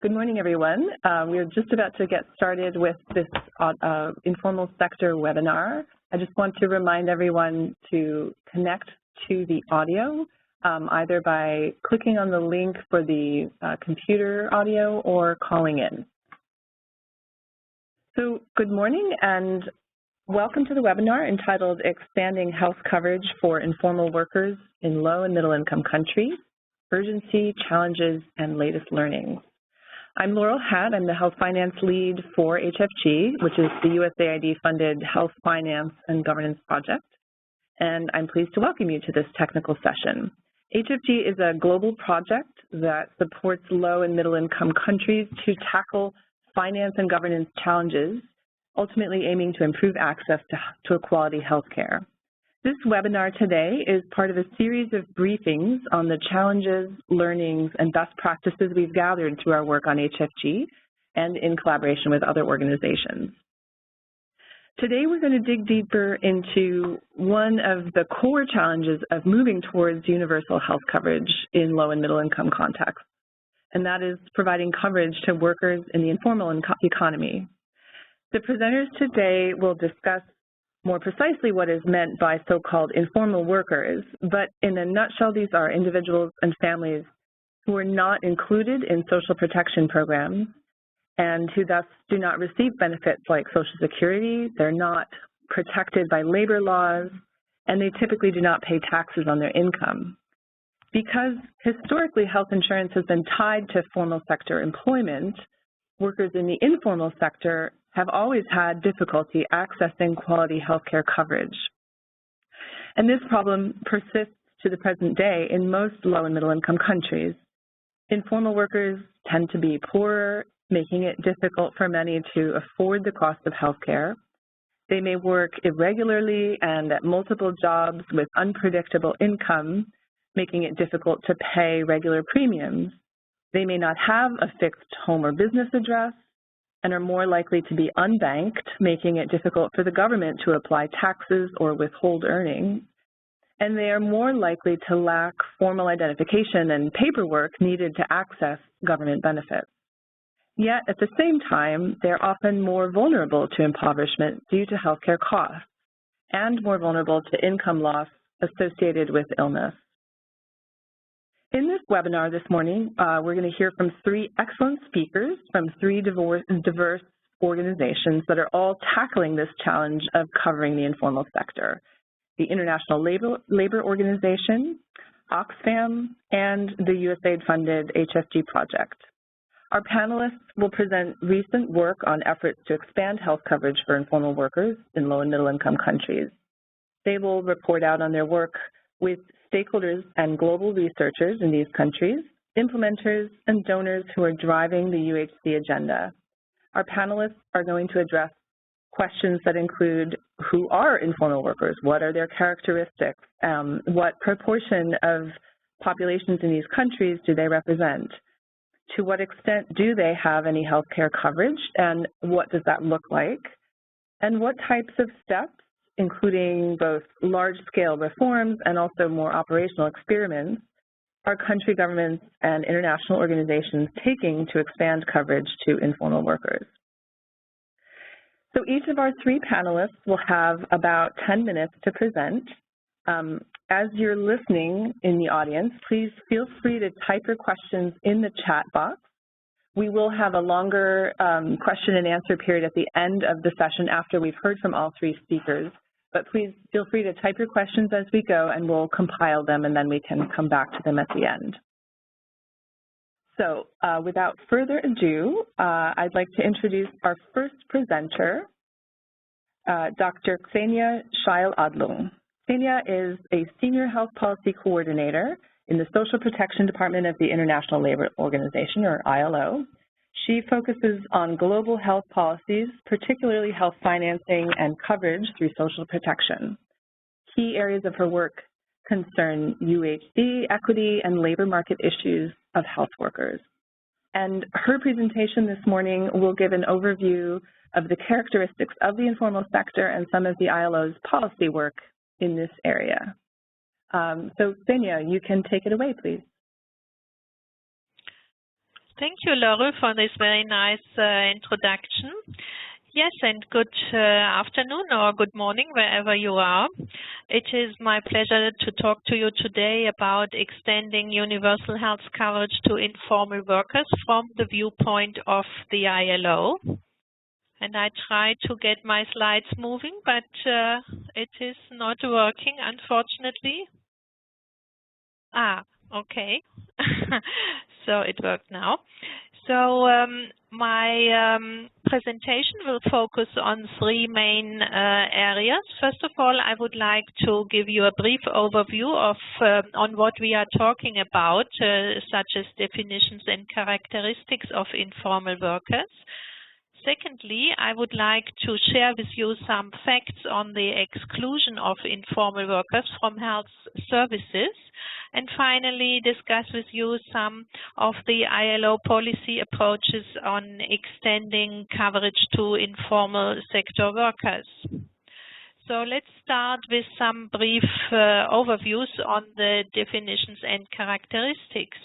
Good morning, everyone. We're just about to get started with this informal sector webinar. I just want to remind everyone to connect to the audio, either by clicking on the link for the computer audio or calling in. So good morning and welcome to the webinar entitled Expanding Health Coverage for Informal Workers in Low and Middle Income Countries, Urgency, Challenges, and Latest Learnings. I'm Laurel Hatt. I'm the Health Finance Lead for HFG, which is the USAID-funded Health Finance and Governance Project, and I'm pleased to welcome you to this technical session. HFG is a global project that supports low and middle income countries to tackle finance and governance challenges, ultimately aiming to improve access to quality health care. This webinar today is part of a series of briefings on the challenges, learnings, and best practices we've gathered through our work on HFG and in collaboration with other organizations. Today we're going to dig deeper into one of the core challenges of moving towards universal health coverage in low and middle income contexts, and that is providing coverage to workers in the informal economy. The presenters today will discuss more precisely what is meant by so-called informal workers, but in a nutshell, these are individuals and families who are not included in social protection programs and who thus do not receive benefits like Social Security. They're not protected by labor laws, and they typically do not pay taxes on their income. Because historically health insurance has been tied to formal sector employment, workers in the informal sector have always had difficulty accessing quality healthcare coverage. And this problem persists to the present day in most low and middle income countries. Informal workers tend to be poorer, making it difficult for many to afford the cost of healthcare. They may work irregularly and at multiple jobs with unpredictable income, making it difficult to pay regular premiums. They may not have a fixed home or business address and are more likely to be unbanked, making it difficult for the government to apply taxes or withhold earnings. And they are more likely to lack formal identification and paperwork needed to access government benefits. Yet, at the same time, they're often more vulnerable to impoverishment due to healthcare costs and more vulnerable to income loss associated with illness. In this webinar this morning, we're going to hear from three excellent speakers from three diverse organizations that are all tackling this challenge of covering the informal sector: the International Labor Organization, Oxfam, and the USAID-funded HFG project. Our panelists will present recent work on efforts to expand health coverage for informal workers in low and middle income countries. They will report out on their work with stakeholders and global researchers in these countries, implementers, and donors who are driving the UHC agenda. Our panelists are going to address questions that include: who are informal workers? What are their characteristics? What proportion of populations in these countries do they represent? To what extent do they have any healthcare coverage, and what does that look like? And what types of steps, including both large-scale reforms and also more operational experiments, are country governments and international organizations taking to expand coverage to informal workers? So each of our three panelists will have about 10 minutes to present. As you're listening in the audience, please feel free to type your questions in the chat box. We will have a longer question and answer period at the end of the session after we've heard from all three speakers. But please feel free to type your questions as we go, and we'll compile them, and then we can come back to them at the end. So without further ado, I'd like to introduce our first presenter, Dr. Xenia Scheil-Adlung. Xenia is a Senior Health Policy Coordinator in the Social Protection Department of the International Labor Organization, or ILO. She focuses on global health policies, particularly health financing and coverage through social protection. Key areas of her work concern UHC, equity, and labor market issues of health workers. And her presentation this morning will give an overview of the characteristics of the informal sector and some of the ILO's policy work in this area. So, Xenia, you can take it away, please. Thank you, Laura, for this very nice introduction. Yes, and good afternoon or good morning, wherever you are. It is my pleasure to talk to you today about extending universal health coverage to informal workers from the viewpoint of the ILO. And I try to get my slides moving, but it is not working, unfortunately. Okay. So it worked now. So my presentation will focus on three main areas. First of all, I would like to give you a brief overview of on what we are talking about, such as definitions and characteristics of informal workers. Secondly, I would like to share with you some facts on the exclusion of informal workers from health services. And finally, discuss with you some of the ILO policy approaches on extending coverage to informal sector workers. So let's start with some brief overviews on the definitions and characteristics.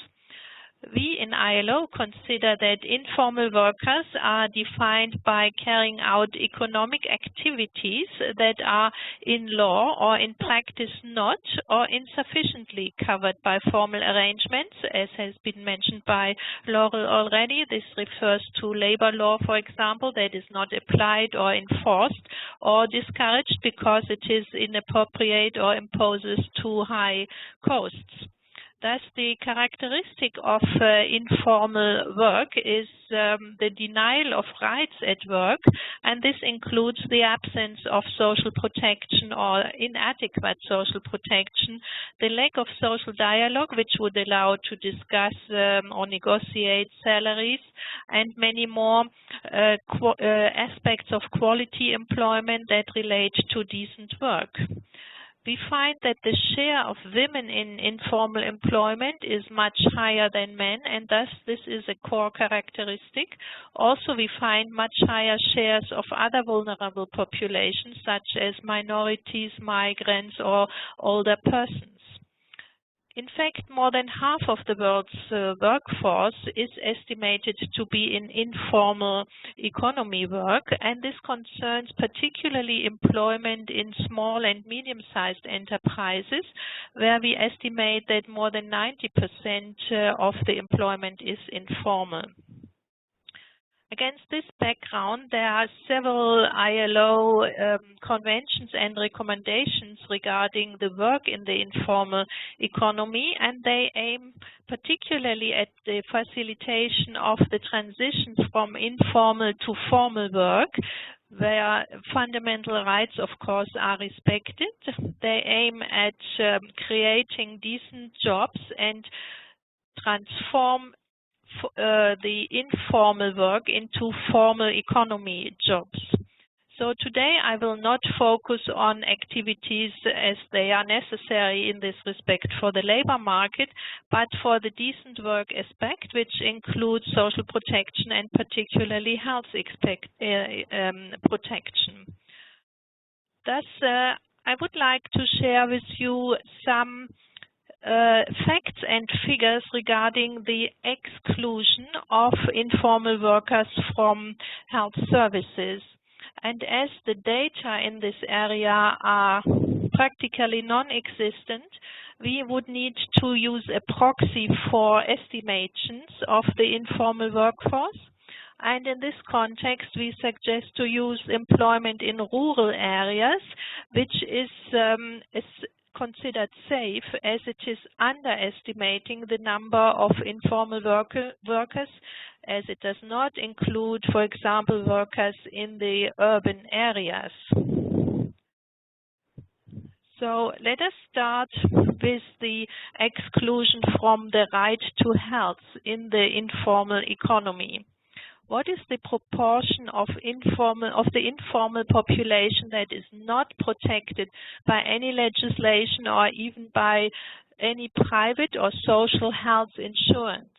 We in ILO consider that informal workers are defined by carrying out economic activities that are in law or in practice not or insufficiently covered by formal arrangements, as has been mentioned by Laurel already. This refers to labor law, for example, that is not applied or enforced or discouraged because it is inappropriate or imposes too high costs. Thus, the characteristic of informal work is the denial of rights at work, and this includes the absence of social protection or inadequate social protection, the lack of social dialogue, which would allow to discuss or negotiate salaries, and many more aspects of quality employment that relate to decent work. We find that the share of women in informal employment is much higher than men, and thus this is a core characteristic. Also, we find much higher shares of other vulnerable populations, such as minorities, migrants, or older persons. In fact, more than half of the world's workforce is estimated to be in informal economy work, and this concerns particularly employment in small and medium-sized enterprises, where we estimate that more than 90% of the employment is informal. Against this background, there are several ILO conventions and recommendations regarding the work in the informal economy, and they aim particularly at the facilitation of the transition from informal to formal work, where fundamental rights, of course, are respected. They aim at creating decent jobs and transform the informal work into formal economy jobs. So today I will not focus on activities as they are necessary in this respect for the labor market, but for the decent work aspect, which includes social protection and particularly health protection. Thus, I would like to share with you some facts and figures regarding the exclusion of informal workers from health services. And as the data in this area are practically non-existent, we would need to use a proxy for estimations of the informal workforce. And in this context, we suggest to use employment in rural areas, which is considered safe, as it is underestimating the number of informal workers, as it does not include, for example, workers in the urban areas. So let us start with the exclusion from the right to health in the informal economy. What is the proportion of the informal population that is not protected by any legislation or even by any private or social health insurance?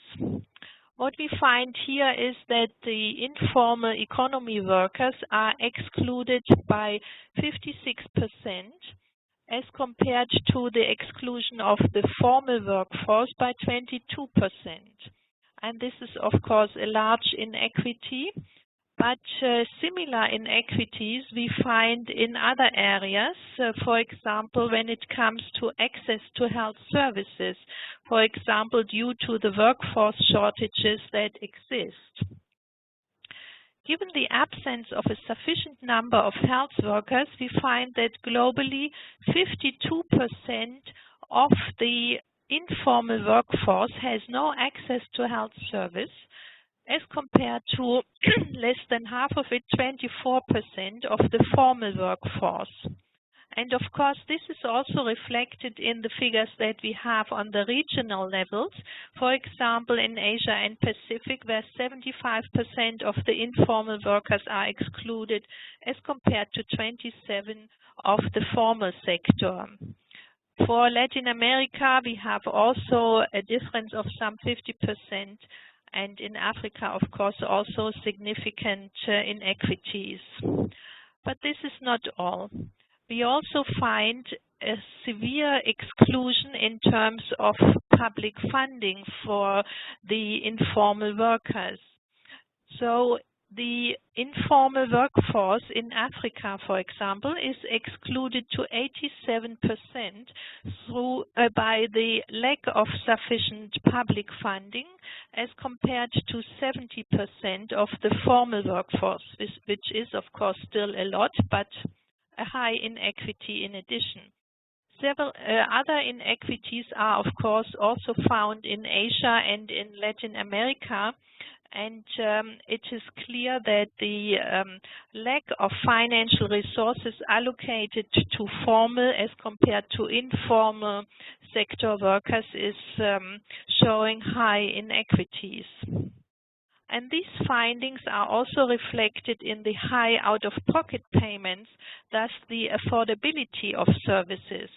What we find here is that the informal economy workers are excluded by 56% as compared to the exclusion of the formal workforce by 22%. and this is of course a large inequity. But similar inequities we find in other areas, for example, when it comes to access to health services, for example, due to the workforce shortages that exist. Given the absence of a sufficient number of health workers, we find that globally 52% of the informal workforce has no access to health service, as compared to less than half of it, 24% of the formal workforce. And of course, this is also reflected in the figures that we have on the regional levels. For example, in Asia and Pacific, where 75% of the informal workers are excluded, as compared to 27% of the formal sector. For Latin America, we have also a difference of some 50%. And in Africa, of course, also significant inequities. But this is not all. We also find a severe exclusion in terms of public funding for the informal workers. So the informal workforce in Africa, for example, is excluded to 87% by the lack of sufficient public funding, as compared to 70% of the formal workforce, which is, of course, still a lot, but a high inequity in addition. Several other inequities are, of course, also found in Asia and in Latin America. And it is clear that the lack of financial resources allocated to formal as compared to informal sector workers is showing high inequities. And these findings are also reflected in the high out-of-pocket payments, thus the affordability of services.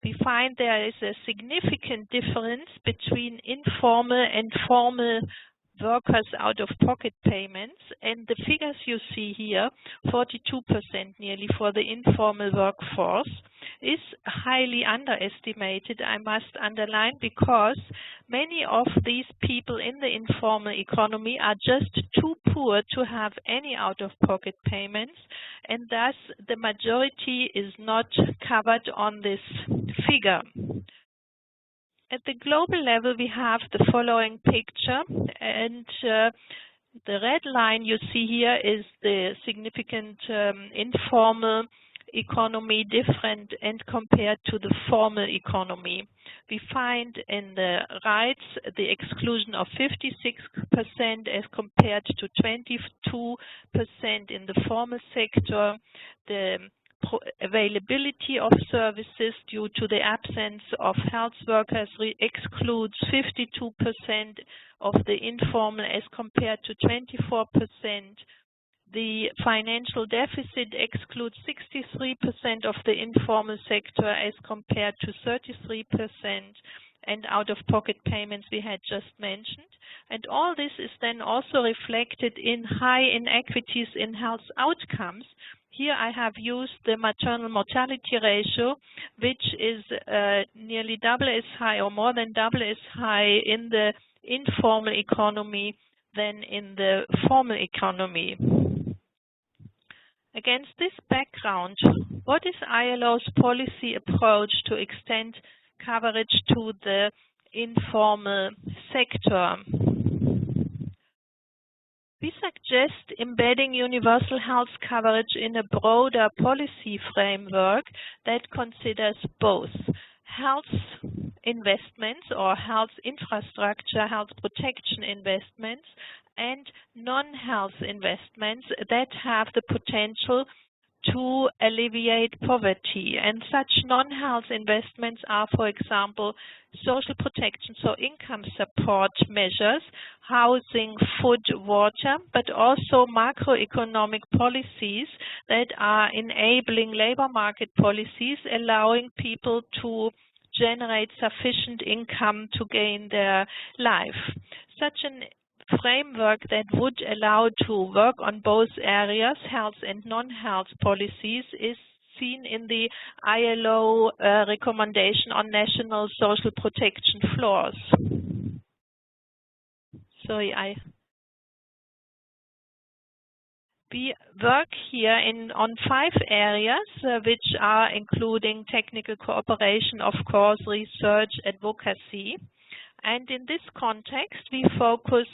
We find there is a significant difference between informal and formal workers' out-of-pocket payments, and the figures you see here, 42% nearly for the informal workforce, is highly underestimated, I must underline, because many of these people in the informal economy are just too poor to have any out-of-pocket payments, and thus the majority is not covered on this figure. At the global level, we have the following picture, and the red line you see here is the significant informal economy different and compared to the formal economy. We find in the right the exclusion of 56% as compared to 22% in the formal sector. The availability of services due to the absence of health workers excludes 52% of the informal as compared to 24%. The financial deficit excludes 63% of the informal sector as compared to 33%, and out-of-pocket payments we had just mentioned. And all this is then also reflected in high inequities in health outcomes. Here I have used the maternal mortality ratio, which is nearly double as high or more than double as high in the informal economy than in the formal economy. Against this background, what is ILO's policy approach to extend coverage to the informal sector? We suggest embedding universal health coverage in a broader policy framework that considers both health investments or health infrastructure, health protection investments, and non-health investments that have the potential to alleviate poverty. And such non-health investments are, for example, social protection, so income support measures, housing, food, water, but also macroeconomic policies that are enabling labor market policies, allowing people to generate sufficient income to gain their life. Such an framework that would allow to work on both areas, health and non-health policies, is seen in the ILO recommendation on national social protection floors. sorry, we work here on 5 areas, which are including technical cooperation, of course, research, advocacy. And in this context, we focus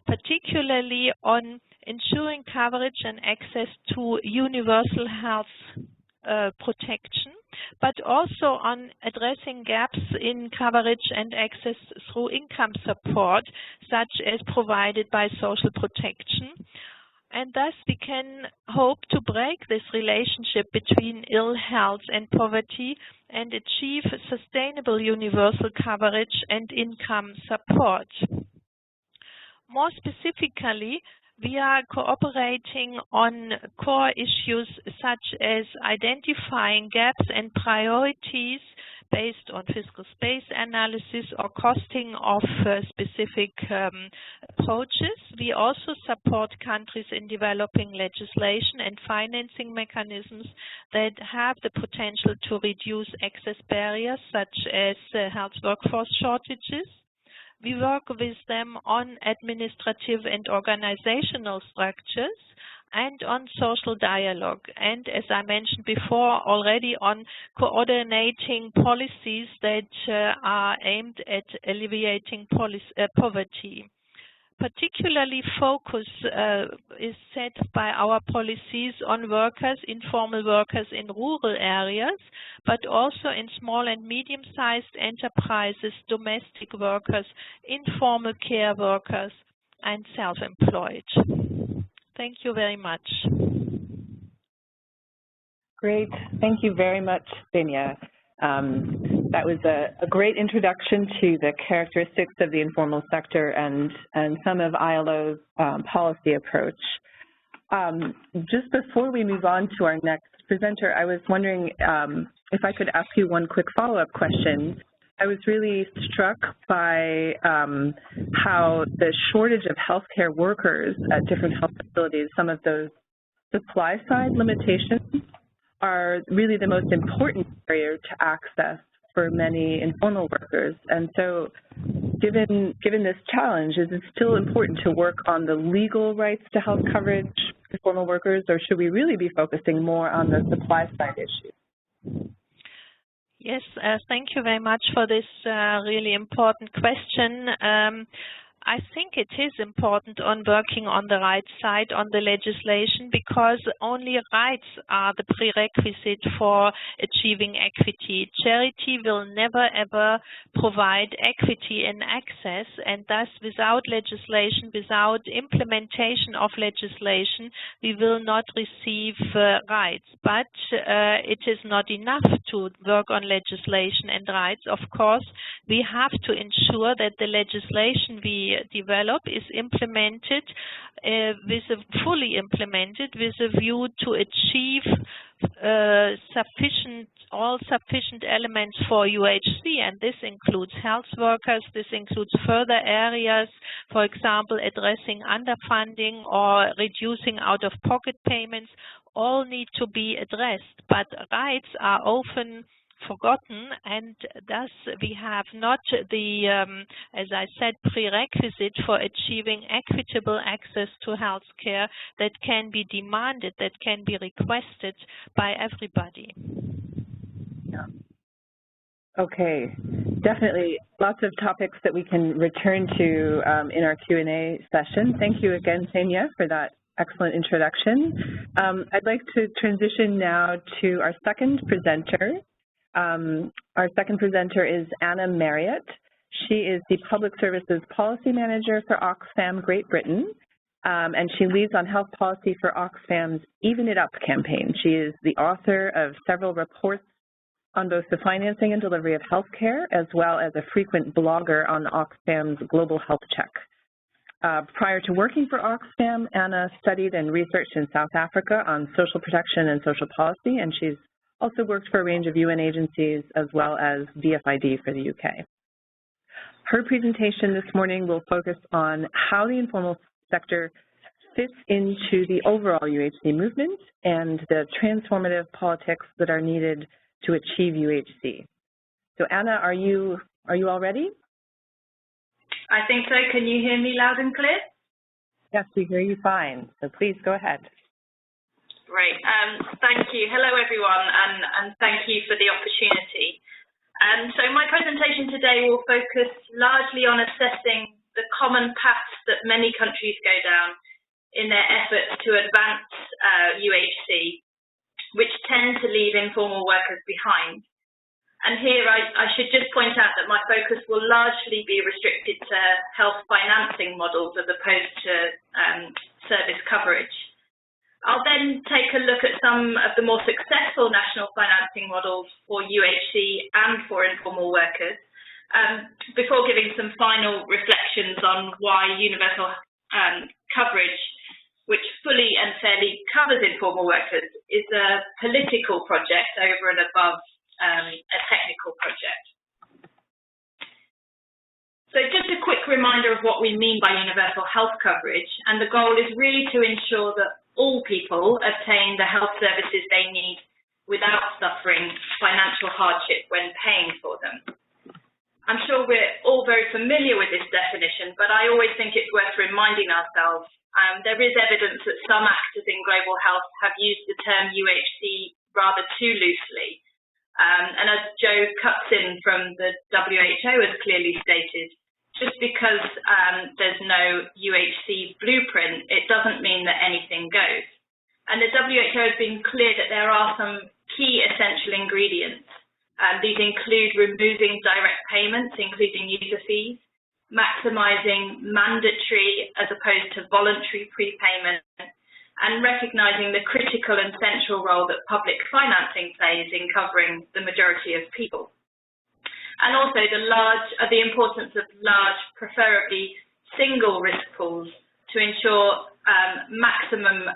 particularly on ensuring coverage and access to universal health protection, but also on addressing gaps in coverage and access through income support, such as provided by social protection. And thus we can hope to break this relationship between ill health and poverty and achieve sustainable universal coverage and income support. More specifically, we are cooperating on core issues such as identifying gaps and priorities based on fiscal space analysis or costing of specific approaches. We also support countries in developing legislation and financing mechanisms that have the potential to reduce access barriers such as health workforce shortages. We work with them on administrative and organizational structures and on social dialogue, and as I mentioned before already, on coordinating policies that are aimed at alleviating poverty. Particularly focus is set by our policies on workers, informal workers in rural areas, but also in small and medium-sized enterprises, domestic workers, informal care workers, and self-employed. Thank you very much. Great. Thank you very much, Xenia. That was a great introduction to the characteristics of the informal sector and some of ILO's policy approach. Just before we move on to our next presenter, I was wondering if I could ask you one quick follow-up question. I was really struck by how the shortage of healthcare workers at different health facilities, some of those supply-side limitations are really the most important barrier to access for many informal workers. And so given this challenge, is it still important to work on the legal rights to health coverage for informal workers, or should we really be focusing more on the supply-side issues? Yes, thank you very much for this really important question. I think it is important on working on the right side on the legislation, because only rights are the prerequisite for achieving equity. Charity will never ever provide equity in access, and thus without legislation, without implementation of legislation, we will not receive rights. But it is not enough to work on legislation and rights. Of course, we have to ensure that the legislation we develop is implemented, fully implemented with a view to achieve all sufficient elements for UHC, and this includes health workers, this includes further areas, for example, addressing underfunding or reducing out-of-pocket payments, all need to be addressed, but rights are often forgotten, and thus we have not the, as I said, prerequisite for achieving equitable access to health care that can be demanded, that can be requested by everybody. Yeah. Okay, definitely lots of topics that we can return to in our Q&A session. Thank you again, Xenia, for that excellent introduction. I'd like to transition now to our second presenter. Our second presenter is Anna Marriott. She is the Public Services Policy Manager for Oxfam Great Britain, and she leads on health policy for Oxfam's Even It Up campaign. She is the author of several reports on both the financing and delivery of healthcare, as well as a frequent blogger on Oxfam's Global Health Check. Prior to working for Oxfam, Anna studied and researched in South Africa on social protection and social policy, and she's also worked for a range of UN agencies as well as DFID for the UK. Her presentation this morning will focus on how the informal sector fits into the overall UHC movement and the transformative politics that are needed to achieve UHC. So Anna, are you all ready? I think so. Can you hear me loud and clear? Yes, we hear you fine. So please go ahead. Great. Thank you. Hello, everyone, and thank you for the opportunity. So my presentation today will focus largely on assessing the common paths that many countries go down in their efforts to advance UHC, which tend to leave informal workers behind. And here I should just point out that my focus will largely be restricted to health financing models as opposed to service coverage. I'll then take a look at some of the more successful national financing models for UHC and for informal workers, before giving some final reflections on why universal coverage, which fully and fairly covers informal workers, is a political project over and above a technical project. So just a quick reminder of what we mean by universal health coverage, and the goal is really to ensure that all people obtain the health services they need without suffering financial hardship when paying for them. I'm sure we're all very familiar with this definition, but I always think it's worth reminding ourselves. There is evidence that some actors in global health have used the term UHC rather too loosely. And as Joe Cutsin from the WHO has clearly stated, just because there's no UHC blueprint, it doesn't mean that anything goes. And the WHO has been clear that there are some key essential ingredients. These include removing direct payments, including user fees, maximising mandatory as opposed to voluntary prepayment, and recognising the critical and central role that public financing plays in covering the majority of people. And also the importance of large, preferably single risk pools to ensure maximum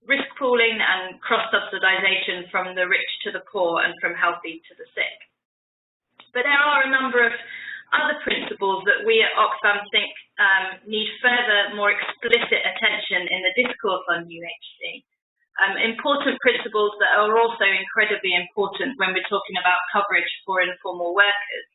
risk pooling and cross-subsidisation from the rich to the poor and from healthy to the sick. But there are a number of other principles that we at Oxfam think need further, more explicit attention in the discourse on UHC. Important principles that are also incredibly important when we're talking about coverage for informal workers.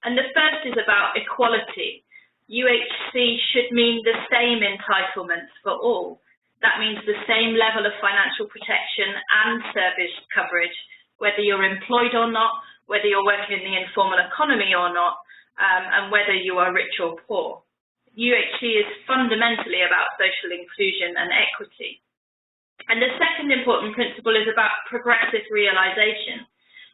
And the first is about equality. UHC should mean the same entitlements for all. That means the same level of financial protection and service coverage, whether you're employed or not, whether you're working in the informal economy or not, and whether you are rich or poor. UHC is fundamentally about social inclusion and equity. And the second important principle is about progressive realisation.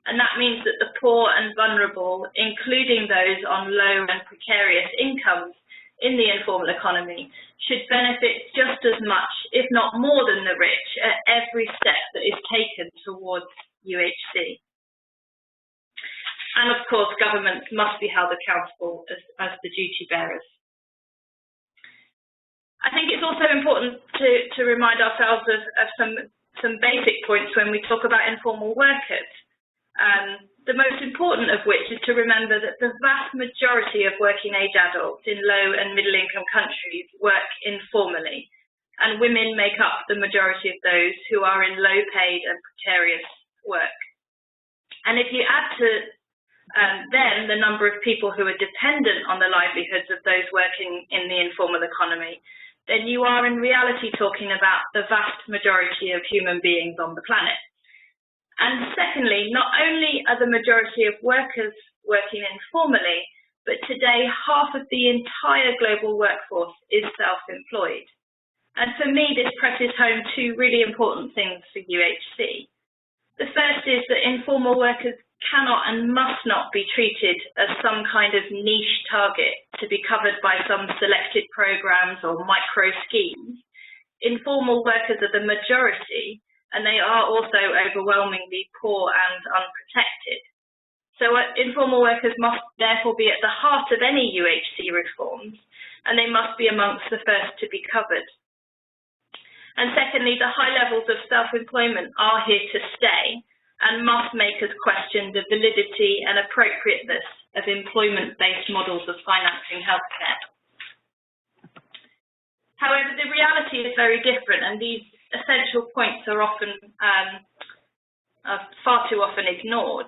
And that means that the poor and vulnerable, including those on low and precarious incomes in the informal economy, should benefit just as much, if not more than the rich, at every step that is taken towards UHC. And of course, governments must be held accountable as the duty bearers. I think it's also important to remind ourselves of some basic points when we talk about informal workers. The most important of which is to remember that the vast majority of working age adults in low and middle income countries work informally, and women make up the majority of those who are in low paid and precarious work. And if you add to then the number of people who are dependent on the livelihoods of those working in the informal economy, then you are in reality talking about the vast majority of human beings on the planet. And secondly, not only are the majority of workers working informally, but today half of the entire global workforce is self-employed. And for me, this presses home two really important things for UHC. The first is that informal workers cannot and must not be treated as some kind of niche target to be covered by some selected programs or micro schemes. Informal workers are the majority, and they are also overwhelmingly poor and unprotected. So informal workers must therefore be at the heart of any UHC reforms, and they must be amongst the first to be covered. And secondly, the high levels of self-employment are here to stay and must make us question the validity and appropriateness of employment-based models of financing healthcare. However, the reality is very different, and these essential points are often, far too often ignored.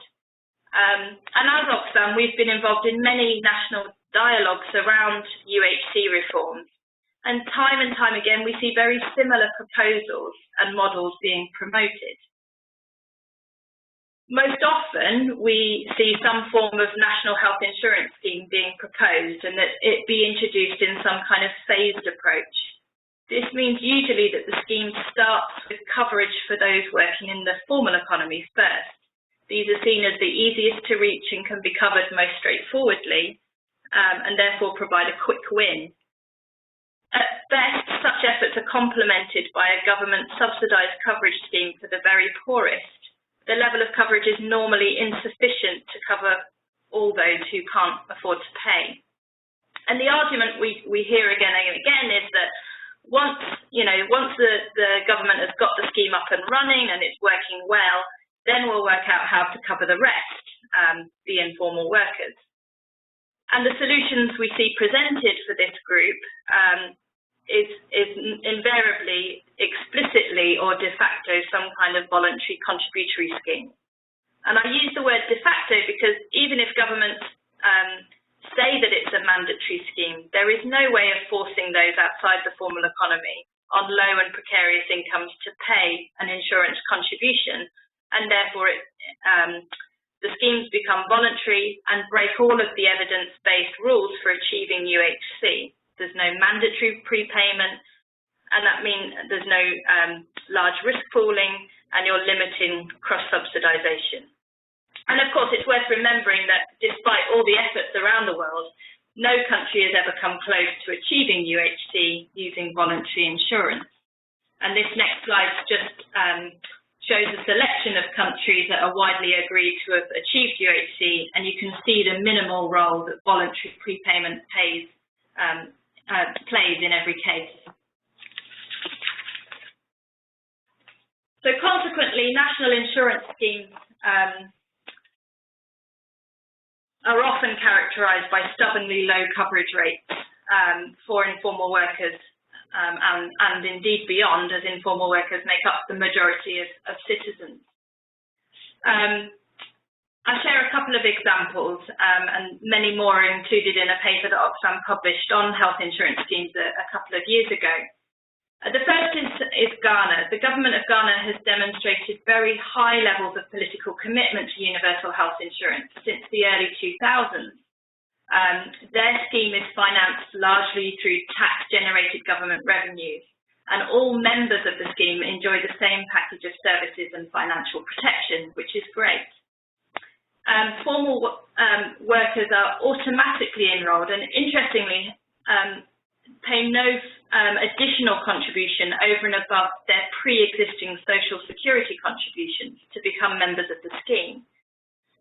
And as Oxfam, we've been involved in many national dialogues around UHC reforms. And time again, we see very similar proposals and models being promoted. Most often, we see some form of national health insurance scheme being proposed and that it be introduced in some kind of phased approach. This means usually that the scheme starts with coverage for those working in the formal economy first. These are seen as the easiest to reach and can be covered most straightforwardly and therefore provide a quick win. At best, such efforts are complemented by a government subsidised coverage scheme for the very poorest. The level of coverage is normally insufficient to cover all those who can't afford to pay. And the argument we hear again and again is that once the government has got the scheme up and running and it's working well, then we'll work out how to cover the rest, the informal workers. And the solutions we see presented for this group is invariably, explicitly or de facto, some kind of voluntary contributory scheme. And I use the word de facto because even if governments say that it's a mandatory scheme, there is no way of forcing those outside the formal economy on low and precarious incomes to pay an insurance contribution, and therefore the schemes become voluntary and break all of the evidence-based rules for achieving UHC. There's no mandatory prepayment, and that means there's no large risk pooling, and you're limiting cross-subsidisation. And of course, it's worth remembering that despite all the efforts around the world, no country has ever come close to achieving UHC using voluntary insurance. And this next slide just shows a selection of countries that are widely agreed to have achieved UHC, and you can see the minimal role that voluntary prepayment plays in every case. So consequently, national insurance schemes are often characterised by stubbornly low coverage rates for informal workers and indeed beyond, as informal workers make up the majority of citizens. I'll share a couple of examples, and many more are included in a paper that Oxfam published on health insurance schemes a couple of years ago. The first is Ghana. The government of Ghana has demonstrated very high levels of political commitment to universal health insurance since the early 2000s. Their scheme is financed largely through tax-generated government revenues, and all members of the scheme enjoy the same package of services and financial protection, which is great. Formal workers are automatically enrolled and, interestingly, pay no additional contribution over and above their pre-existing social security contributions to become members of the scheme.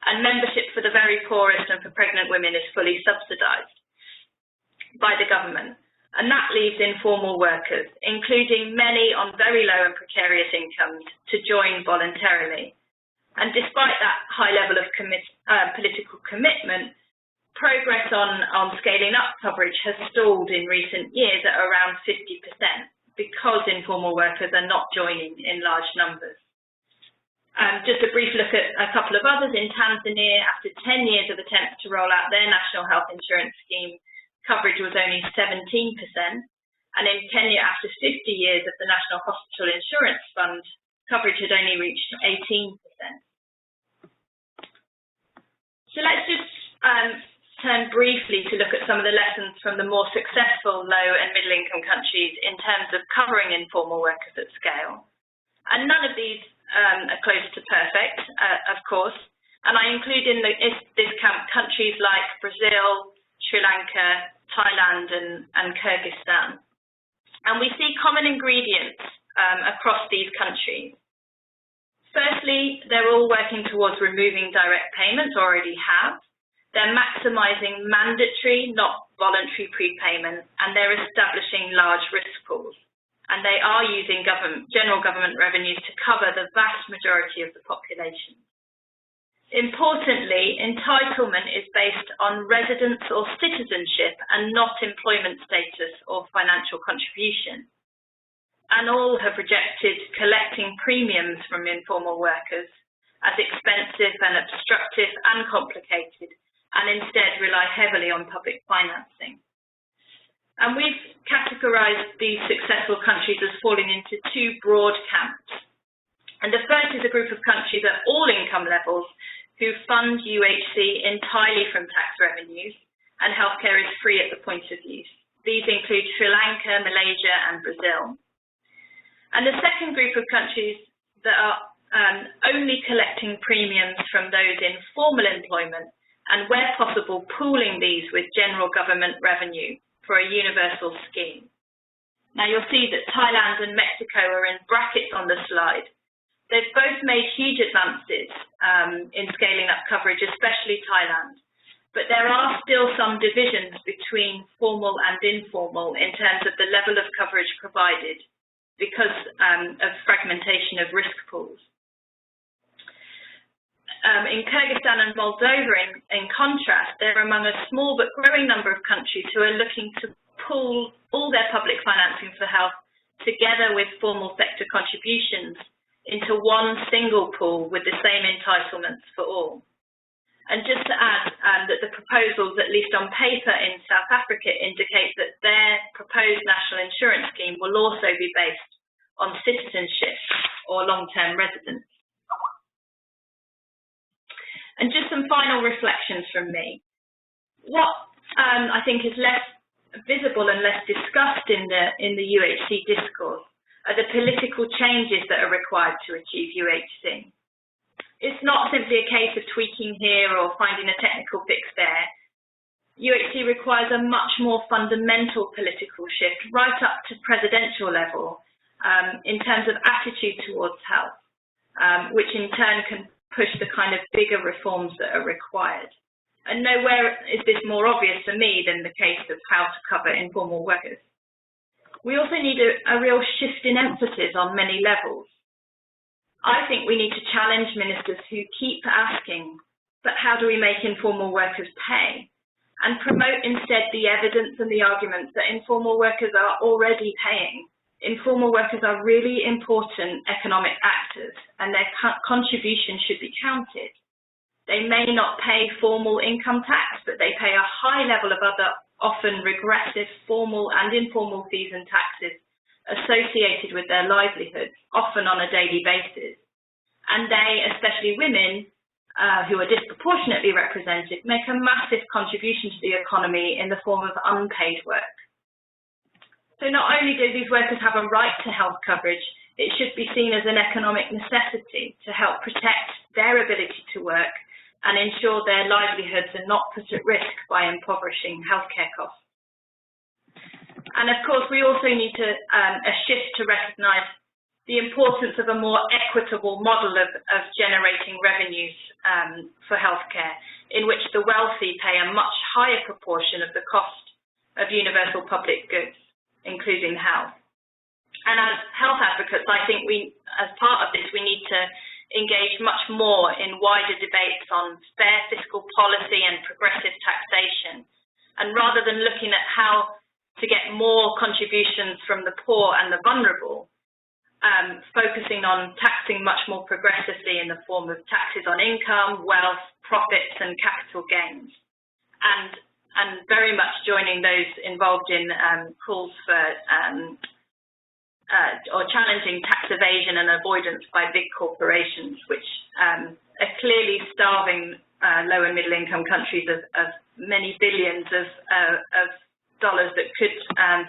And membership for the very poorest and for pregnant women is fully subsidised by the government. And that leaves informal workers, including many on very low and precarious incomes, to join voluntarily. And despite that high level of political commitment, progress on scaling up coverage has stalled in recent years at around 50% because informal workers are not joining in large numbers. Just a brief look at a couple of others. In Tanzania, after 10 years of attempts to roll out their national health insurance scheme, coverage was only 17%. And in Kenya, after 50 years of the National Hospital Insurance Fund, coverage had only reached 18%. So let's just turn briefly to look at some of the lessons from the more successful low and middle income countries in terms of covering informal workers at scale. And none of these are close to perfect, of course, and I include in this count countries like Brazil, Sri Lanka, Thailand and Kyrgyzstan. And we see common ingredients across these countries. Firstly, they're all working towards removing direct payments, or already have. They're maximising mandatory, not voluntary prepayment, and they're establishing large risk pools. And they are using general government revenues to cover the vast majority of the population. Importantly, entitlement is based on residence or citizenship and not employment status or financial contribution. And all have rejected collecting premiums from informal workers as expensive and obstructive and complicated, and instead rely heavily on public financing. And we've categorized these successful countries as falling into two broad camps. And the first is a group of countries at all income levels who fund UHC entirely from tax revenues, and healthcare is free at the point of use. These include Sri Lanka, Malaysia, and Brazil. And the second group of countries that are only collecting premiums from those in formal employment, and where possible, pooling these with general government revenue for a universal scheme. Now you'll see that Thailand and Mexico are in brackets on the slide. They've both made huge advances in scaling up coverage, especially Thailand. But there are still some divisions between formal and informal in terms of the level of coverage provided because of fragmentation of risk pools. In Kyrgyzstan and Moldova, in contrast, they're among a small but growing number of countries who are looking to pool all their public financing for health together with formal sector contributions into one single pool with the same entitlements for all. And just to add that the proposals, at least on paper in South Africa, indicate that their proposed national insurance scheme will also be based on citizenship or long-term residence. And just some final reflections from me. What I think is less visible and less discussed in the UHC discourse are the political changes that are required to achieve UHC. It's not simply a case of tweaking here or finding a technical fix there. UHC requires a much more fundamental political shift right up to presidential level in terms of attitude towards health, which in turn can push the kind of bigger reforms that are required. And nowhere is this more obvious for me than the case of how to cover informal workers. We also need a real shift in emphasis on many levels. I think we need to challenge ministers who keep asking, but how do we make informal workers pay? And promote instead the evidence and the arguments that informal workers are already paying. Informal workers are really important economic actors, and their contribution should be counted. They may not pay formal income tax, but they pay a high level of other, often regressive, formal and informal fees and taxes associated with their livelihoods, often on a daily basis. And they, especially women, who are disproportionately represented, make a massive contribution to the economy in the form of unpaid work. So not only do these workers have a right to health coverage, it should be seen as an economic necessity to help protect their ability to work and ensure their livelihoods are not put at risk by impoverishing healthcare costs. And of course, we also need a shift to recognise the importance of a more equitable model of generating revenues for healthcare, in which the wealthy pay a much higher proportion of the cost of universal public goods, including health. And as health advocates, I think as part of this, we need to engage much more in wider debates on fair fiscal policy and progressive taxation. And rather than looking at how to get more contributions from the poor and the vulnerable, focusing on taxing much more progressively in the form of taxes on income, wealth, profits, and capital gains. And very much joining those involved in calls for or challenging tax evasion and avoidance by big corporations, which are clearly starving low and middle income countries of many billions of dollars that could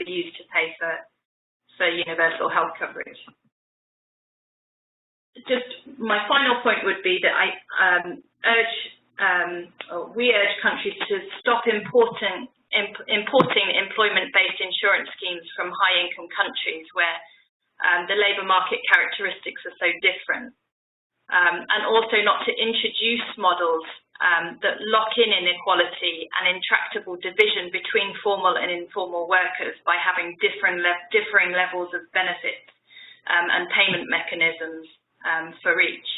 be used to pay for universal health coverage. Just my final point would be that we urge countries to stop importing employment-based insurance schemes from high-income countries where the labour market characteristics are so different, and also not to introduce models that lock in inequality and intractable division between formal and informal workers by having differing levels of benefits and payment mechanisms for each.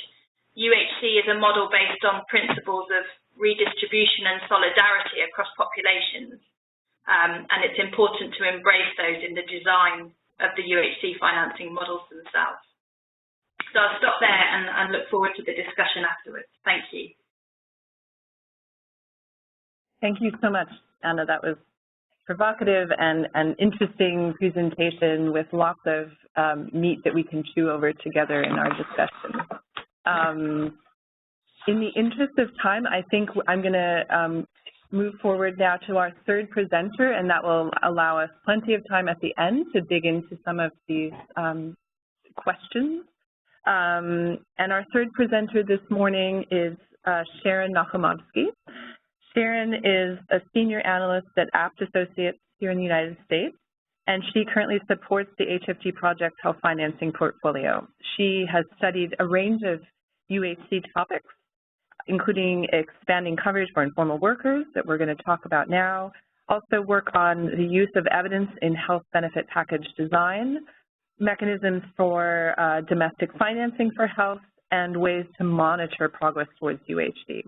UHC is a model based on principles of redistribution and solidarity across populations, and it's important to embrace those in the design of the UHC financing models themselves. So I'll stop there and look forward to the discussion afterwards. Thank you. Thank you so much, Anna. That was provocative and an interesting presentation with lots of meat that we can chew over together in our discussion. In the interest of time, I think I'm going to move forward now to our third presenter, and that will allow us plenty of time at the end to dig into some of these questions. And our third presenter this morning is Sharon Nachimovsky. Sharon is a senior analyst at Abt Associates here in the United States, and she currently supports the HFG Project Health Financing Portfolio. She has studied a range of UHC topics, including expanding coverage for informal workers that we're going to talk about now, also work on the use of evidence in health benefit package design, mechanisms for domestic financing for health, and ways to monitor progress towards UHD.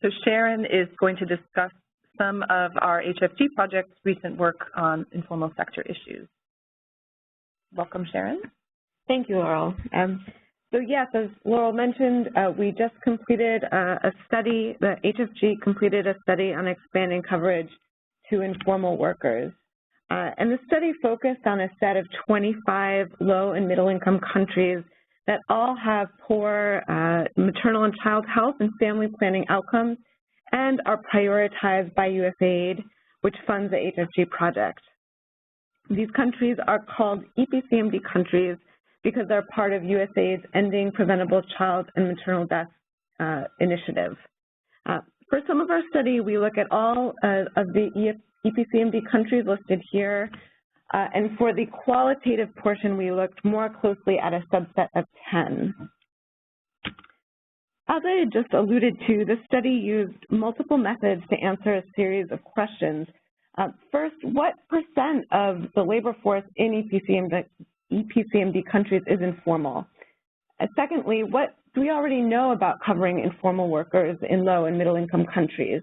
So Sharon is going to discuss some of our HFG project's recent work on informal sector issues. Welcome, Sharon. Thank you, Laurel. So yes, as Laurel mentioned, we just completed a study, the HFG completed a study on expanding coverage to informal workers. And the study focused on a set of 25 low and middle income countries that all have poor maternal and child health and family planning outcomes and are prioritized by USAID, which funds the HFG project. These countries are called EPCMD countries because they're part of USAID's Ending Preventable Child and Maternal Death initiative. For some of our study, we look at all of the EPCMD countries listed here, and for the qualitative portion, we looked more closely at a subset of 10. As I had just alluded to, the study used multiple methods to answer a series of questions. First, what percent of the labor force in EPCMD countries is informal? Secondly, what do we already know about covering informal workers in low and middle income countries?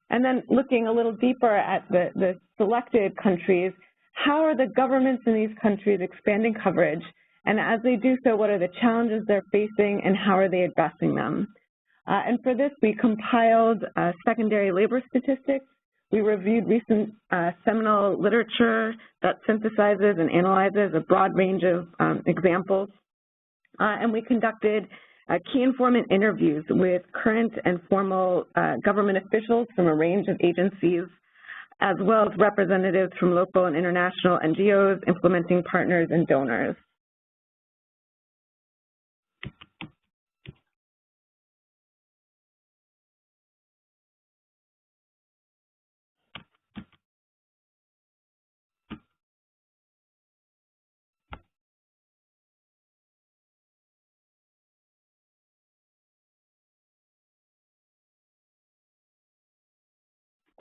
And then looking a little deeper at the selected countries, how are the governments in these countries expanding coverage? And as they do so, what are the challenges they're facing and how are they addressing them? And for this, we compiled secondary labor statistics. We reviewed recent seminal literature that synthesizes and analyzes a broad range of examples. And we conducted key informant interviews with current and formal government officials from a range of agencies, as well as representatives from local and international NGOs, implementing partners, and donors.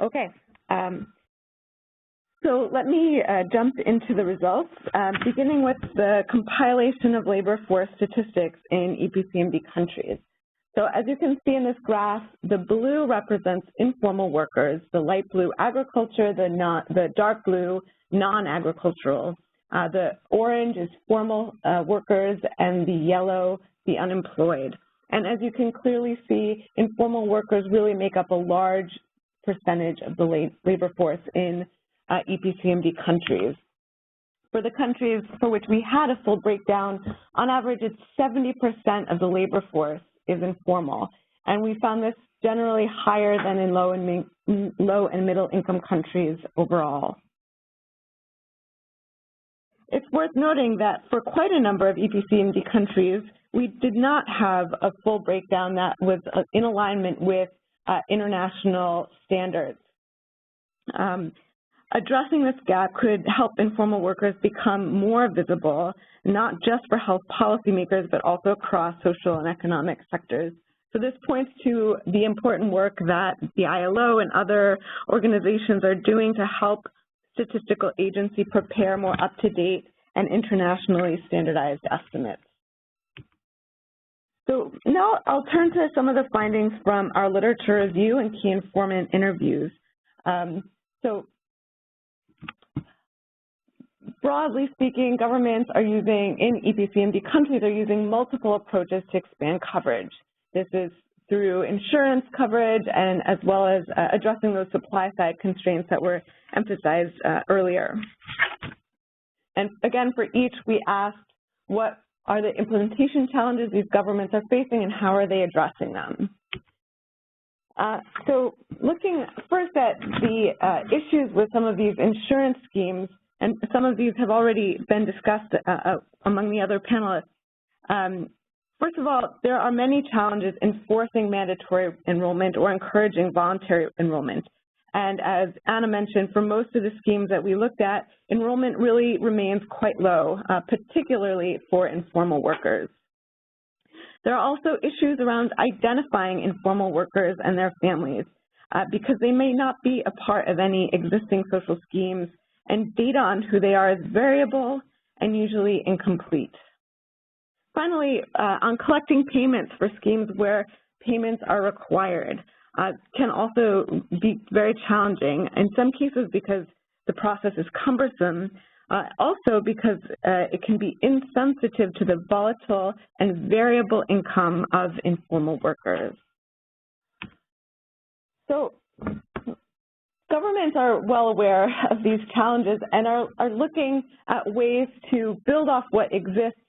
Okay, so let me jump into the results, beginning with the compilation of labor force statistics in EPCMD countries. So as you can see in this graph, the blue represents informal workers, the light blue agriculture, the dark blue non-agricultural, the orange is formal workers, and the yellow the unemployed. And as you can clearly see, informal workers really make up a large percentage of the labor force in EPCMD countries. For the countries for which we had a full breakdown, on average, it's 70% of the labor force is informal. And we found this generally higher than in low and middle income countries overall. It's worth noting that for quite a number of EPCMD countries, we did not have a full breakdown that was in alignment with international standards. Addressing this gap could help informal workers become more visible, not just for health policymakers, but also across social and economic sectors. So this points to the important work that the ILO and other organizations are doing to help statistical agency prepare more up-to-date and internationally standardized estimates. So now I'll turn to some of the findings from our literature review and key informant interviews. So broadly speaking, governments are using, in EPCMD countries, are using multiple approaches to expand coverage. This is through insurance coverage and as well as addressing those supply-side constraints that were emphasized earlier. And again, for each, we asked what are the implementation challenges these governments are facing and how are they addressing them? So looking first at the issues with some of these insurance schemes, and some of these have already been discussed among the other panelists. First of all, there are many challenges enforcing mandatory enrollment or encouraging voluntary enrollment. And as Anna mentioned, for most of the schemes that we looked at, enrollment really remains quite low, particularly for informal workers. There are also issues around identifying informal workers and their families because they may not be a part of any existing social schemes, and data on who they are is variable and usually incomplete. Finally, on collecting payments for schemes where payments are required can also be very challenging, in some cases because the process is cumbersome, also because it can be insensitive to the volatile and variable income of informal workers. So governments are well aware of these challenges and are looking at ways to build off what exists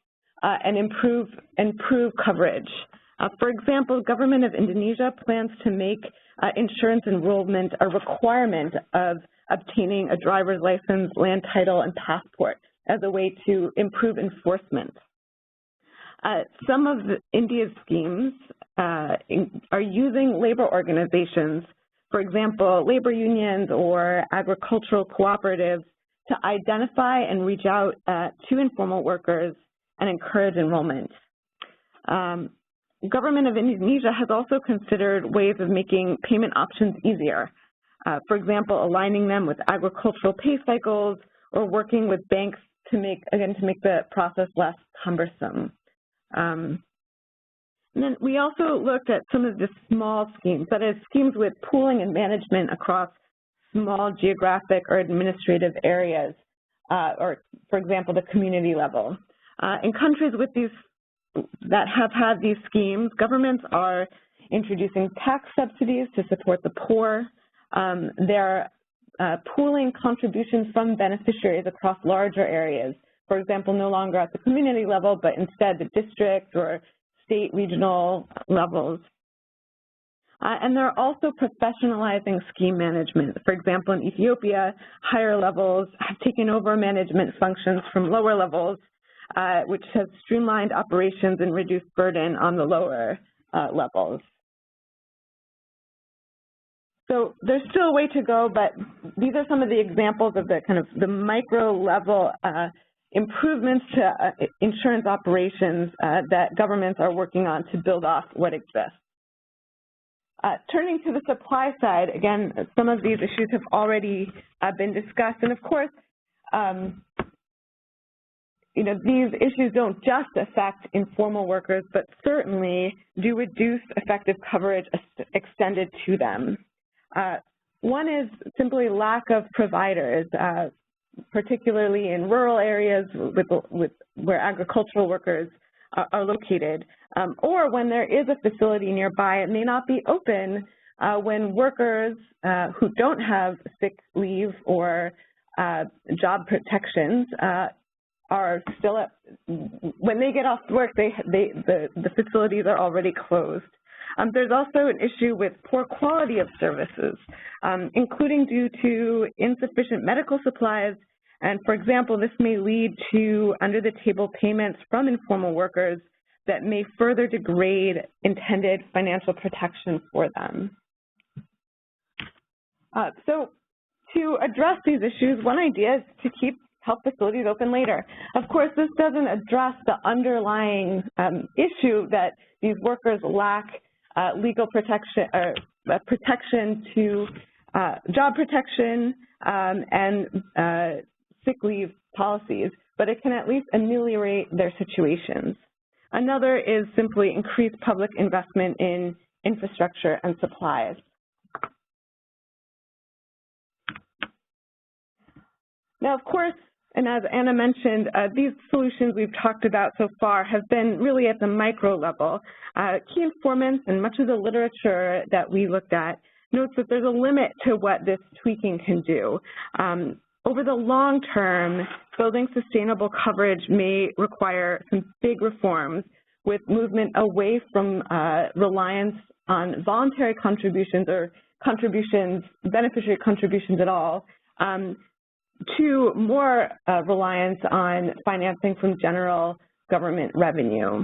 and improve coverage. For example, the government of Indonesia plans to make insurance enrollment a requirement of obtaining a driver's license, land title, and passport as a way to improve enforcement. Some of India's schemes are using labor organizations, for example, labor unions or agricultural cooperatives, to identify and reach out to informal workers and encourage enrollment. Government of Indonesia has also considered ways of making payment options easier. For example, aligning them with agricultural pay cycles or working with banks to make the process less cumbersome. And then we also looked at some of the small schemes, that is, schemes with pooling and management across small geographic or administrative areas, or, for example, the community level. In countries with that have had these schemes, governments are introducing tax subsidies to support the poor. They're pooling contributions from beneficiaries across larger areas, for example, no longer at the community level, but instead the district or state, regional levels. And they're also professionalizing scheme management. For example, in Ethiopia, higher levels have taken over management functions from lower levels, which has streamlined operations and reduced burden on the lower levels. So there's still a way to go, but these are some of the examples of the kind of the micro level improvements to insurance operations that governments are working on to build off what exists. Turning to the supply side, again, some of these issues have already been discussed, and of course, these issues don't just affect informal workers, but certainly do reduce effective coverage extended to them. One is simply lack of providers, particularly in rural areas where agricultural workers are located, or when there is a facility nearby, it may not be open when workers who don't have sick leave or job protections are still when they get off work, the facilities are already closed. There's also an issue with poor quality of services, including due to insufficient medical supplies. And for example, this may lead to under-the-table payments from informal workers that may further degrade intended financial protection for them. So to address these issues, one idea is to keep health facilities open later. Of course, this doesn't address the underlying issue that these workers lack legal protection or protection to job protection and sick leave policies, but it can at least ameliorate their situations. Another is simply increased public investment in infrastructure and supplies. Now, of course, And as Anna mentioned, these solutions we've talked about so far have been really at the micro level. Key informants and much of the literature that we looked at notes that there's a limit to what this tweaking can do. Over the long term, building sustainable coverage may require some big reforms with movement away from reliance on voluntary contributions or beneficiary contributions at all, to more reliance on financing from general government revenue.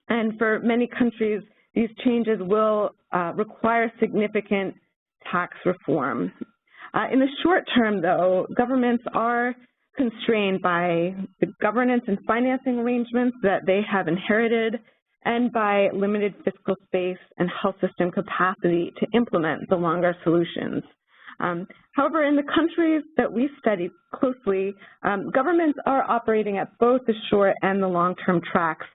And for many countries, these changes will require significant tax reform. In the short term, though, governments are constrained by the governance and financing arrangements that they have inherited and by limited fiscal space and health system capacity to implement the longer solutions. However, in the countries that we studied closely, governments are operating at both the short and the long-term tracks.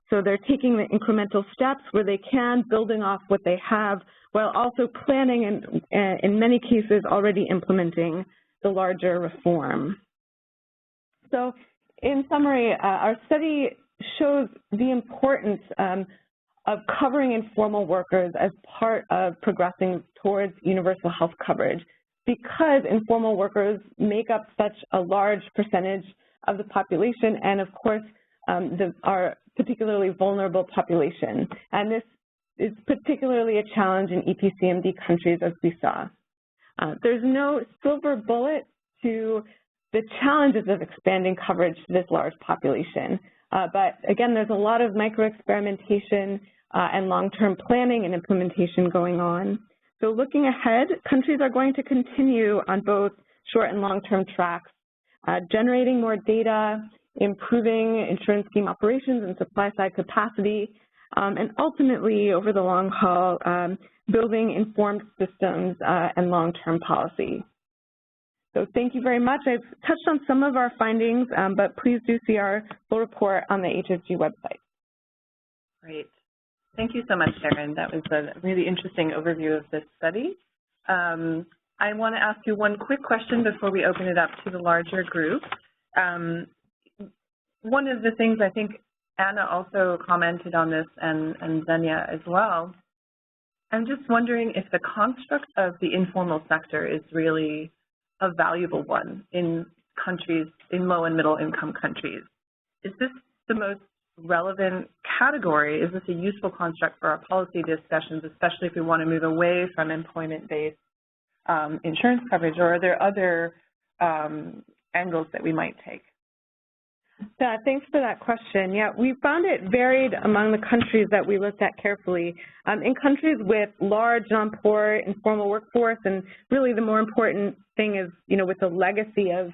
So they're taking the incremental steps where they can, building off what they have, while also planning and, in many cases, already implementing the larger reform. So in summary, our study shows the importance of covering informal workers as part of progressing towards universal health coverage, because informal workers make up such a large percentage of the population and, of course, our particularly vulnerable population. And this is particularly a challenge in EPCMD countries, as we saw. There's no silver bullet to the challenges of expanding coverage to this large population. But again, there's a lot of micro-experimentation and long-term planning and implementation going on. So looking ahead, countries are going to continue on both short and long-term tracks, generating more data, improving insurance scheme operations and supply-side capacity, and ultimately, over the long haul, building informed systems and long-term policy. So thank you very much. I've touched on some of our findings, but please do see our full report on the HFG website. Great. Thank you so much, Sharon. That was a really interesting overview of this study. I want to ask you one quick question before we open it up to the larger group. One of the things I think Anna also commented on this, and Zenia as well, I'm just wondering if the construct of the informal sector is really a valuable one in countries, in low and middle income countries. Is this the most relevant category? Is this a useful construct for our policy discussions, especially if we want to move away from employment-based insurance coverage, or are there other angles that we might take? Yeah, thanks for that question. Yeah, we found it varied among the countries that we looked at carefully. In countries with large non-poor informal workforce, and really the more important thing is, with the legacy of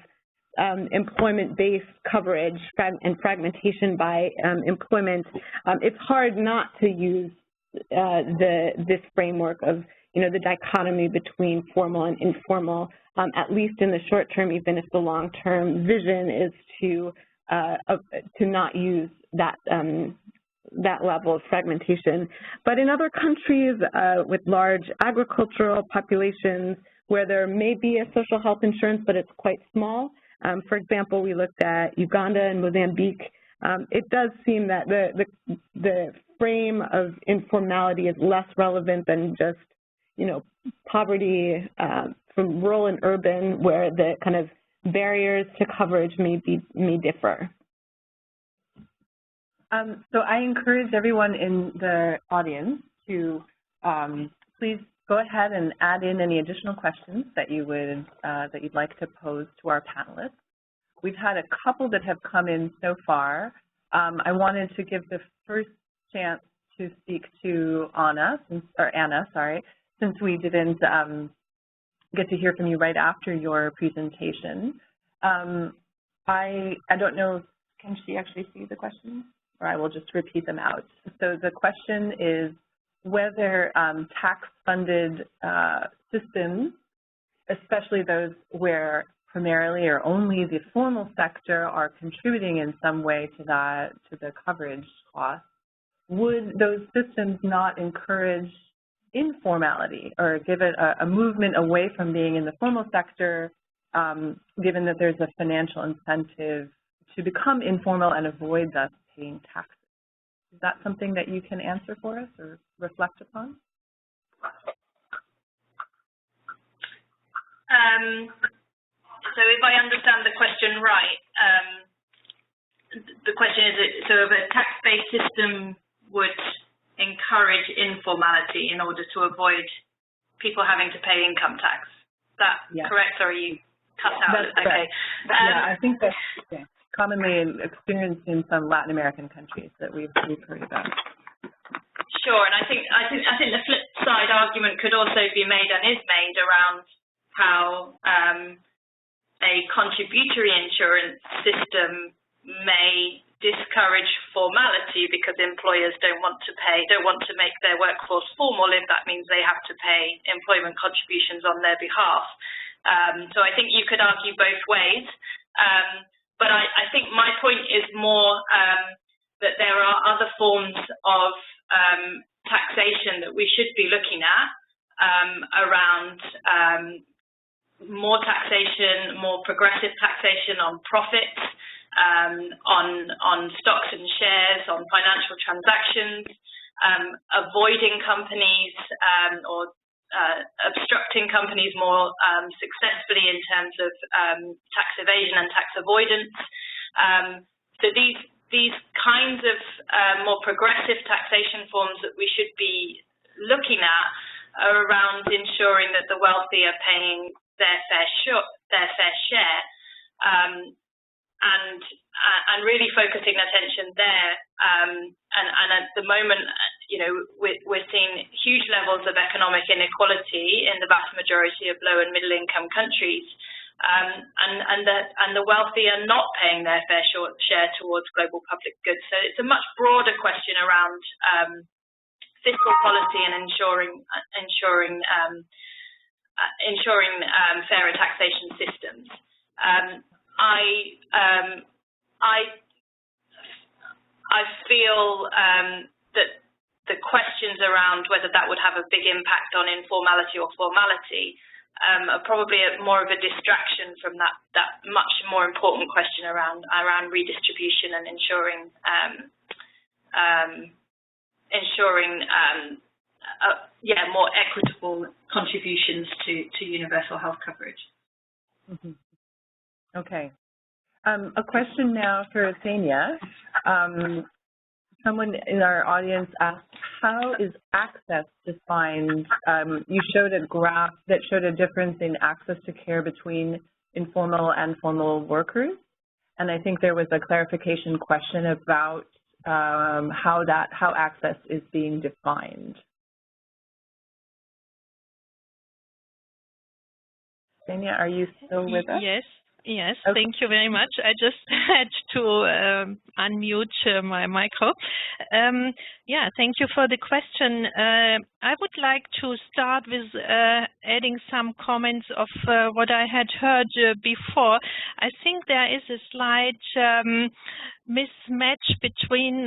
employment-based coverage and fragmentation by employment, it's hard not to use this framework of, the dichotomy between formal and informal, at least in the short term, even if the long-term vision is to not use that level of fragmentation. But in other countries with large agricultural populations where there may be a social health insurance, but it's quite small, for example, we looked at Uganda and Mozambique, it does seem that the frame of informality is less relevant than just, poverty from rural and urban, where the kind of barriers to coverage may differ. So I encourage everyone in the audience to please go ahead and add in any additional questions that you would that you'd like to pose to our panelists. We've had a couple that have come in so far. I wanted to give the first chance to speak to Anna, since we didn't get to hear from you right after your presentation. I don't know, can she actually see the questions? Or I will just repeat them out. So the question is whether tax-funded systems, especially those where primarily or only the formal sector are contributing in some way to the coverage cost, would those systems not encourage informality or give it a movement away from being in the formal sector given that there's a financial incentive to become informal and avoid thus paying taxes. Is that something that you can answer for us or reflect upon? So if I understand the question right, the question is, so if a tax-based system would encourage informality in order to avoid people having to pay income tax. Is that correct, or are you cut out? That's okay. Yeah, I think that's commonly experienced in some Latin American countries that we've heard about. Sure, and I think the flip side argument could also be made and is made around how a contributory insurance system may discourage formality because employers don't want to make their workforce formal if that means they have to pay employment contributions on their behalf. So I think you could argue both ways, but I think my point is more that there are other forms of taxation that we should be looking at around more taxation, more progressive taxation on profits, on stocks and shares, on financial transactions, avoiding companies or obstructing companies more successfully in terms of tax evasion and tax avoidance. So these kinds of more progressive taxation forms that we should be looking at are around ensuring that the wealthy are paying their fair share, and really focusing attention there. And at the moment, you know, we're seeing huge levels of economic inequality in the vast majority of low and middle income countries, and the wealthy are not paying their fair share towards global public goods. So it's a much broader question around fiscal policy and ensuring fairer taxation systems. I feel that the questions around whether that would have a big impact on informality or formality are probably more of a distraction from that much more important question around redistribution and ensuring more equitable contributions to universal health coverage. Mm-hmm. Okay. A question now for Senia. Someone in our audience asked, how is access defined? You showed a graph that showed a difference in access to care between informal and formal workers, and I think there was a clarification question about how access is being defined. Senia, are you still with us? Yes, okay. Thank you very much. I just had to unmute my micro. Thank you for the question. I would like to start with adding some comments of what I had heard before. I think there is a slight mismatch between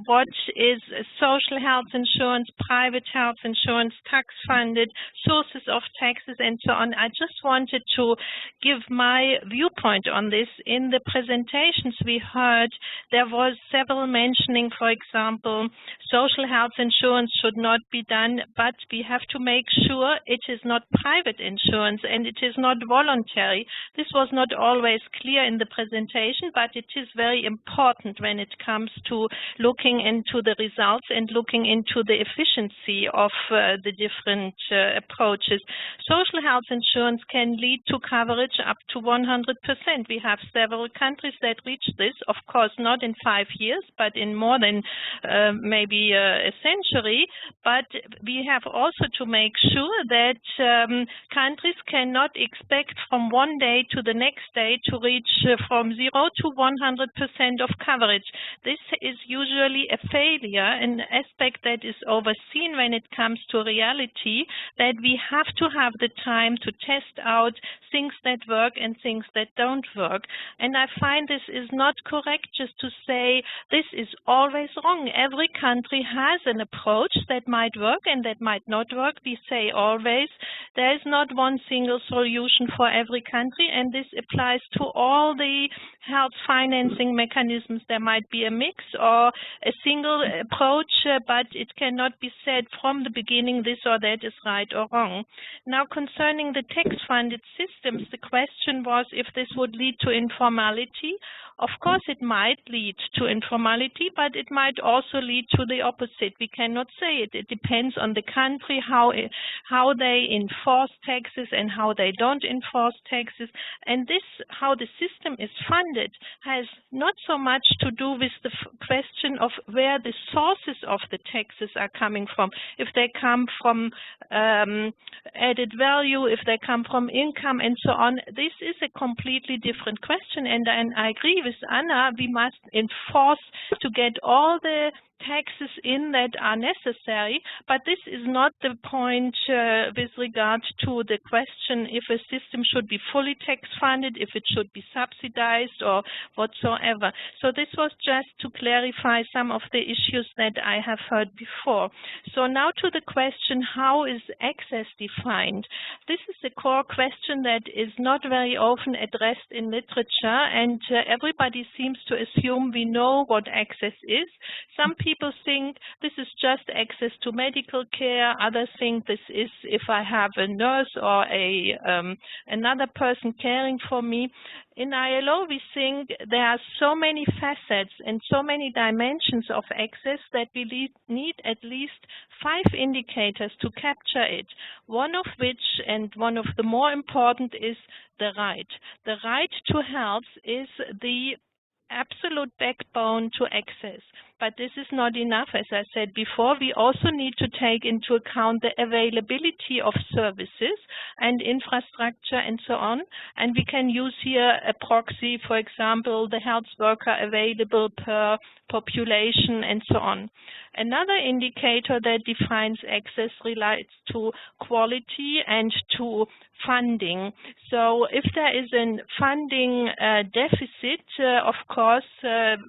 what is social health insurance, private health insurance, tax-funded, sources of taxes, and so on. I just wanted to give my viewpoint on this. In the presentations we heard, there was several mentioning, for example, social health insurance should not be done, but we have to make sure it is not private insurance and it is not voluntary. This was not always clear in the presentation, but it is very important when it comes to looking into the results and looking into the efficiency of the different approaches. Social health insurance can lead to coverage up to 100%. We have several countries that reach this, of course not in 5 years, but in more than maybe a century. But we have also to make sure that countries cannot expect from one day to the next day to reach from 0 to 100% of coverage. This is usually a failure, an aspect that is overseen when it comes to reality, that we have to have the time to test out things that work and things that don't work. And I find this is not correct just to say this is always wrong. Every country has an approach that might work and that might not work. We say always there is not one single solution for every country, and this applies to all the health financing mechanisms. There might be a mix or a single approach, but it cannot be said from the beginning this or that is right or wrong. Now, concerning the tax-funded systems, the question was if this would lead to informality. Of course, it might lead to informality, but it might also lead to the opposite. We cannot say it. It depends on the country, how they enforce taxes and how they don't enforce taxes. And this, how the system is funded, has not so much to do with the question of where the sources of the taxes are coming from. If they come from added value, if they come from income, and so on. This is a completely different question, and I agree with Anna, we must enforce to get all the taxes in that are necessary, but this is not the point with regard to the question if a system should be fully tax-funded, if it should be subsidized or whatsoever. So this was just to clarify some of the issues that I have heard before. So now to the question, how is access defined? This is the core question that is not very often addressed in literature, and everybody seems to assume we know what access is. Some people think this is just access to medical care. Others think this is if I have a nurse or another person caring for me. In ILO, we think there are so many facets and so many dimensions of access that we need at least 5 indicators to capture it. One of which, and one of the more important, is the right. The right to health is the absolute backbone to access. But this is not enough, as I said before. We also need to take into account the availability of services and infrastructure and so on. And we can use here a proxy, for example, the health worker available per population and so on. Another indicator that defines access relates to quality and to funding. So if there is a funding deficit, of course,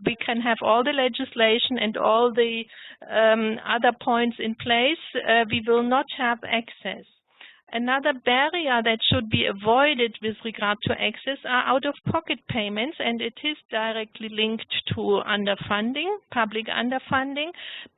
we can have all the legislation and all the other points in place, we will not have access. Another barrier that should be avoided with regard to access are out-of-pocket payments, and it is directly linked to underfunding, public underfunding,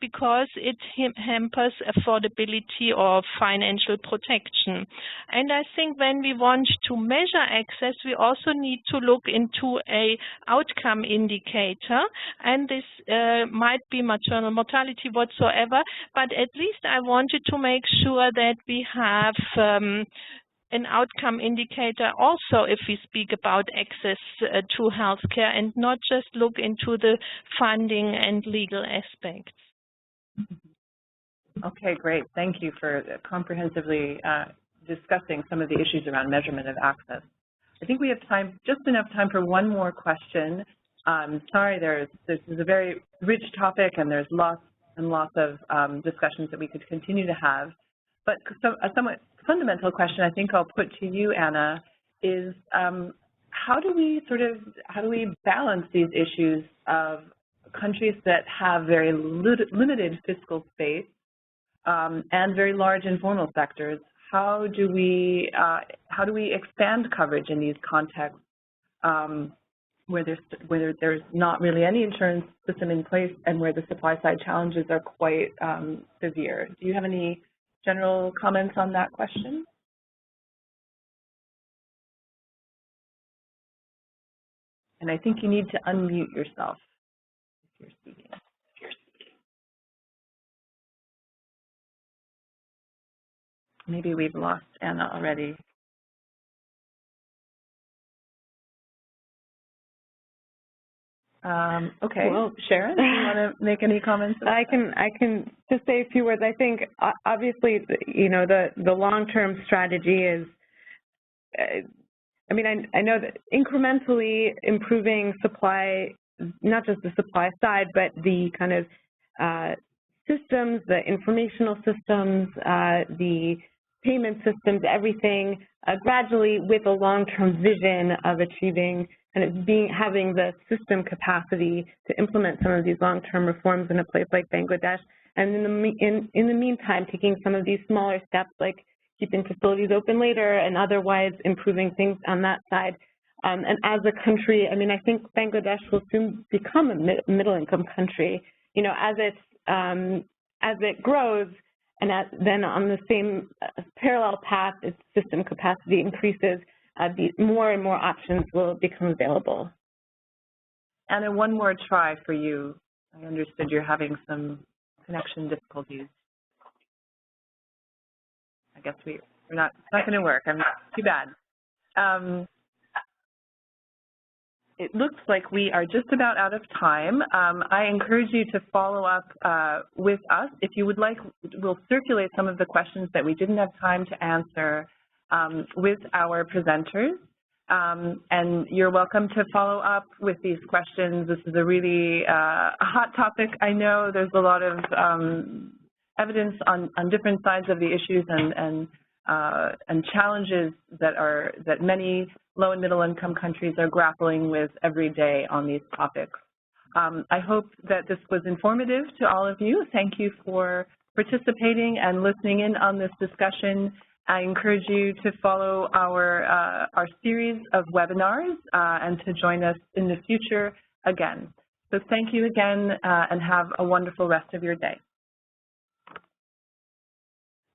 because it hampers affordability or financial protection. And I think when we want to measure access, we also need to look into an outcome indicator, and this might be maternal mortality whatsoever, but at least I wanted to make sure that we have an outcome indicator also if we speak about access to healthcare and not just look into the funding and legal aspects. Okay, great. Thank you for comprehensively discussing some of the issues around measurement of access. I think we have time, just enough time for one more question. Sorry, this is a very rich topic and there's lots and lots of discussions that we could continue to have. But a somewhat fundamental question I think I'll put to you, Anna, is how do we balance these issues of countries that have very limited fiscal space and very large informal sectors? How do we expand coverage in these contexts where there's not really any insurance system in place and where the supply side challenges are quite severe? Do you have any general comments on that question? And I think you need to unmute yourself if you're speaking. Maybe we've lost Anna already. Okay, well, Sharon, do you want to make any comments? I can just say a few words. I think obviously, you know, the long-term strategy is, I mean, I know that incrementally improving supply, not just the supply side, but the kind of systems, the informational systems, the payment systems, everything gradually with a long-term vision of achieving and it's having the system capacity to implement some of these long-term reforms in a place like Bangladesh, and in the meantime, taking some of these smaller steps like keeping facilities open later and otherwise improving things on that side. And as a country, I mean, I think Bangladesh will soon become a middle-income country. You know, as it grows, and then on the same parallel path, its system capacity increases, more and more options will become available. Anna, one more try for you. I understood you're having some connection difficulties. I guess it's not going to work. Too bad. It looks like we are just about out of time. I encourage you to follow up with us. If you would like, we'll circulate some of the questions that we didn't have time to answer with our presenters. And you're welcome to follow up with these questions. This is a really hot topic. I know there's a lot of evidence on different sides of the issues and challenges that many low and middle income countries are grappling with every day on these topics. I hope that this was informative to all of you. Thank you for participating and listening in on this discussion. I encourage you to follow our series of webinars and to join us in the future again. So thank you again and have a wonderful rest of your day.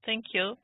Thank you.